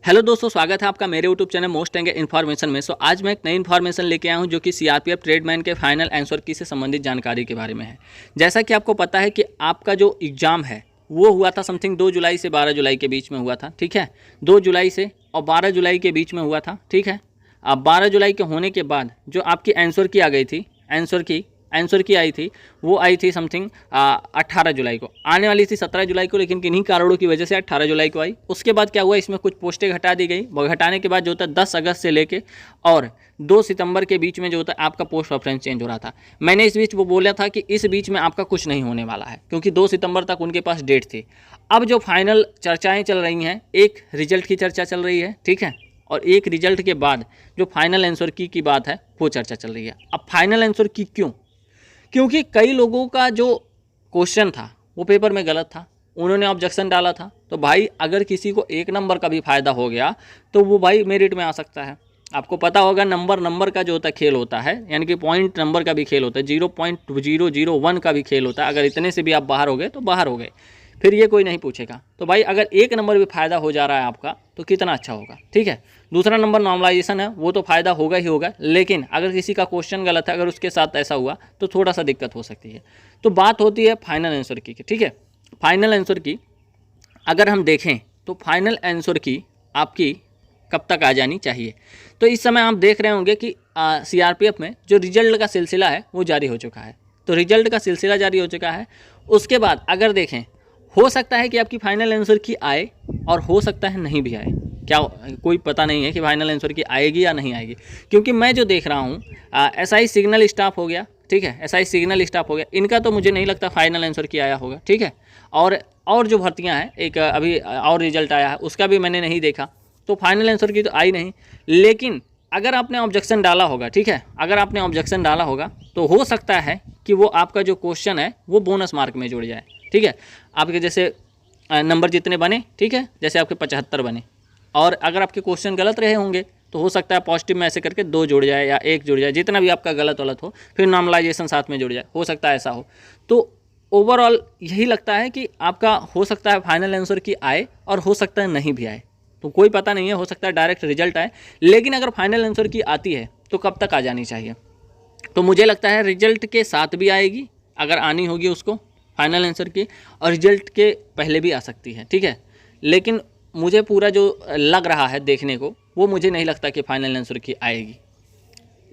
Hello दोस्तों, स्वागत है आपका मेरे यूट्यूब चैनल मोस्ट एंगे इन्फॉर्मेशन में। आज मैं एक नई इन्फॉर्मेशन लेके आया हूं जो कि सीआरपीएफ ट्रेडमैन के फाइनल आंसर की से संबंधित जानकारी के बारे में है। जैसा कि आपको पता है कि आपका जो एग्ज़ाम है वो हुआ था समथिंग 2 जुलाई से 12 जुलाई के बीच में हुआ था, ठीक है। 2 जुलाई से और 12 जुलाई के बीच में हुआ था, ठीक है। अब 12 जुलाई के होने के बाद जो आपकी आंसर की आ गई थी, आंसर की आई थी, वो आई थी समथिंग 18 जुलाई को। आने वाली थी 17 जुलाई को, लेकिन किन्हीं कारणों की वजह से 18 जुलाई को आई। उसके बाद क्या हुआ, इसमें कुछ पोस्टें घटा दी गई। घटाने के बाद जो होता है 10 अगस्त से लेके और 2 सितंबर के बीच में जो होता है आपका पोस्ट प्रेफरेंस चेंज हो रहा था। मैंने इस बीच वो बोला था कि इस बीच में आपका कुछ नहीं होने वाला है, क्योंकि 2 सितंबर तक उनके पास डेट थी। अब जो फाइनल चर्चाएँ चल रही हैं, एक रिजल्ट की चर्चा चल रही है, ठीक है, और एक रिजल्ट के बाद जो फाइनल आंसर की बात है वो चर्चा चल रही है। अब फाइनल आंसर की क्यों? क्योंकि कई लोगों का जो क्वेश्चन था वो पेपर में गलत था, उन्होंने ऑब्जेक्शन डाला था। तो भाई अगर किसी को 1 नंबर का भी फ़ायदा हो गया तो वो भाई मेरिट में आ सकता है। आपको पता होगा नंबर का जो होता है खेल होता है, यानी कि पॉइंट नंबर का भी खेल होता है, 0.001 का भी खेल होता है। अगर इतने से भी आप बाहर हो गए तो बाहर हो गए, फिर ये कोई नहीं पूछेगा। तो भाई अगर 1 नंबर भी फ़ायदा हो जा रहा है आपका तो कितना अच्छा होगा, ठीक है। दूसरा नंबर नॉर्मलाइजेशन है, वो तो फ़ायदा होगा ही होगा, लेकिन अगर किसी का क्वेश्चन गलत है, अगर उसके साथ ऐसा हुआ तो थोड़ा सा दिक्कत हो सकती है। तो बात होती है फाइनल आंसर की, ठीक है। फाइनल आंसर की अगर हम देखें तो फाइनल आंसर की आपकी कब तक आ जानी चाहिए। तो इस समय आप देख रहे होंगे कि सीआरपीएफ में जो रिजल्ट का सिलसिला है वो जारी हो चुका है। तो रिजल्ट का सिलसिला जारी हो चुका है। उसके बाद अगर देखें, हो सकता है कि आपकी फाइनल आंसर की आए और हो सकता है नहीं भी आए। क्या कोई पता नहीं है कि फाइनल आंसर की आएगी या नहीं आएगी, क्योंकि मैं जो देख रहा हूँ एसआई सिग्नल स्टाफ हो गया, ठीक है, एसआई सिग्नल स्टाफ हो गया, इनका तो मुझे नहीं लगता फाइनल आंसर की आया होगा, ठीक है। और जो भर्तियाँ हैं, एक अभी और रिजल्ट आया है उसका भी मैंने नहीं देखा, तो फाइनल आंसर की तो आई नहीं। लेकिन अगर आपने ऑब्जेक्शन डाला होगा, ठीक है, अगर आपने ऑब्जेक्शन डाला होगा तो हो सकता है कि वो आपका जो क्वेश्चन है वो बोनस मार्क में जुड़ जाए, ठीक है। आपके जैसे नंबर जितने बने, ठीक है, जैसे आपके 75 बने, और अगर आपके क्वेश्चन गलत रहे होंगे तो हो सकता है पॉजिटिव में ऐसे करके 2 जुड़ जाए या 1 जुड़ जाए, जितना भी आपका गलत हो, फिर नॉर्मलाइजेशन साथ में जुड़ जाए, हो सकता है ऐसा हो। तो ओवरऑल यही लगता है कि आपका हो सकता है फाइनल आंसर की आए और हो सकता है नहीं भी आए, तो कोई पता नहीं है, हो सकता है डायरेक्ट रिजल्ट आए। लेकिन अगर फाइनल आंसर की आती है तो कब तक आ जानी चाहिए? तो मुझे लगता है रिजल्ट के साथ भी आएगी, अगर आनी होगी उसको फाइनल आंसर की, और रिजल्ट के पहले भी आ सकती है, ठीक है। लेकिन मुझे पूरा जो लग रहा है देखने को, वो मुझे नहीं लगता कि फाइनल आंसर की आएगी।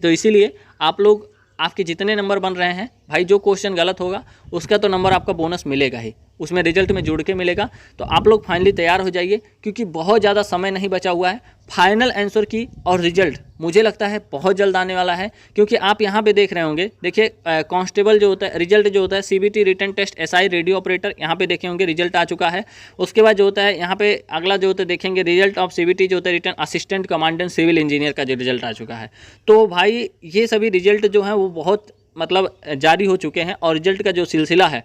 तो इसीलिए आप लोग, आपके जितने नंबर बन रहे हैं भाई, जो क्वेश्चन गलत होगा उसका तो नंबर आपका बोनस मिलेगा ही, उसमें रिजल्ट में जुड़ के मिलेगा। तो आप लोग फाइनली तैयार हो जाइए, क्योंकि बहुत ज़्यादा समय नहीं बचा हुआ है। फाइनल आंसर की और रिजल्ट मुझे लगता है बहुत जल्द आने वाला है, क्योंकि आप यहाँ पे देख रहे होंगे, देखिए कांस्टेबल जो होता है, रिजल्ट जो होता है CBT written test SI radio operator, यहाँ पे देखे होंगे रिजल्ट आ चुका है। उसके बाद जो होता है यहाँ पे अगला जो होता है देखेंगे रिजल्ट ऑफ सीबीटी जो होता है written assistant commandant civil engineer का जो रिजल्ट आ चुका है। तो भाई ये सभी रिजल्ट जो है वो बहुत मतलब जारी हो चुके हैं, और रिजल्ट का जो सिलसिला है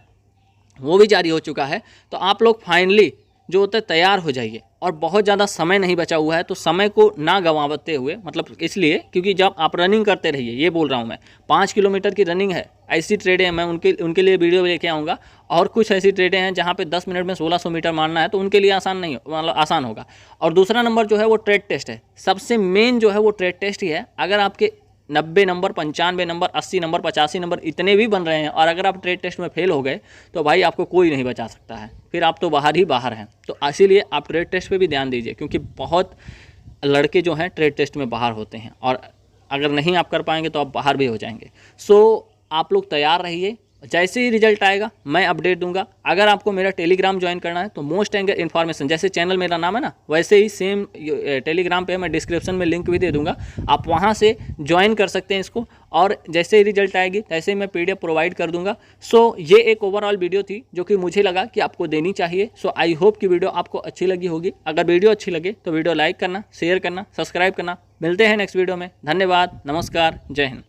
वो भी जारी हो चुका है। तो आप लोग फाइनली जो होता है तैयार हो जाइए, और बहुत ज़्यादा समय नहीं बचा हुआ है, तो समय को ना गंवाते हुए, मतलब इसलिए क्योंकि जब आप रनिंग करते रहिए, ये बोल रहा हूँ मैं, 5 किलोमीटर की रनिंग है, ऐसी ट्रेडें हैं, मैं उनके लिए वीडियो लेके आऊँगा। और कुछ ऐसी ट्रेडें हैं जहाँ पे 10 मिनट में 1600 मीटर मारना है, तो उनके लिए आसान नहीं, मतलब आसान होगा। और दूसरा नंबर जो है वो ट्रेड टेस्ट है, सबसे मेन जो है वो ट्रेड टेस्ट ही है। अगर आपके 90 नंबर, 95 नंबर, 80 नंबर, 85 नंबर इतने भी बन रहे हैं, और अगर आप ट्रेड टेस्ट में फेल हो गए तो भाई आपको कोई नहीं बचा सकता है, फिर आप तो बाहर ही बाहर हैं। तो इसीलिए आप ट्रेड टेस्ट पे भी ध्यान दीजिए, क्योंकि बहुत लड़के जो हैं ट्रेड टेस्ट में बाहर होते हैं, और अगर नहीं आप कर पाएंगे तो आप बाहर भी हो जाएंगे। सो आप लोग तैयार रहिए, जैसे ही रिजल्ट आएगा मैं अपडेट दूंगा। अगर आपको मेरा टेलीग्राम ज्वाइन करना है तो मोस्ट एंगर इन्फॉर्मेशन, जैसे चैनल मेरा नाम है ना, वैसे ही सेम टेलीग्राम पे मैं डिस्क्रिप्शन में लिंक भी दे दूंगा, आप वहां से ज्वाइन कर सकते हैं इसको। और जैसे ही रिजल्ट आएगी तैसे ही मैं PDF प्रोवाइड कर दूंगा। सो ये एक ओवरऑल वीडियो थी जो कि मुझे लगा कि आपको देनी चाहिए। सो आई होप कि वीडियो आपको अच्छी लगी होगी। अगर वीडियो अच्छी लगे तो वीडियो लाइक करना, शेयर करना, सब्सक्राइब करना। मिलते हैं नेक्स्ट वीडियो में। धन्यवाद, नमस्कार, जय हिंद।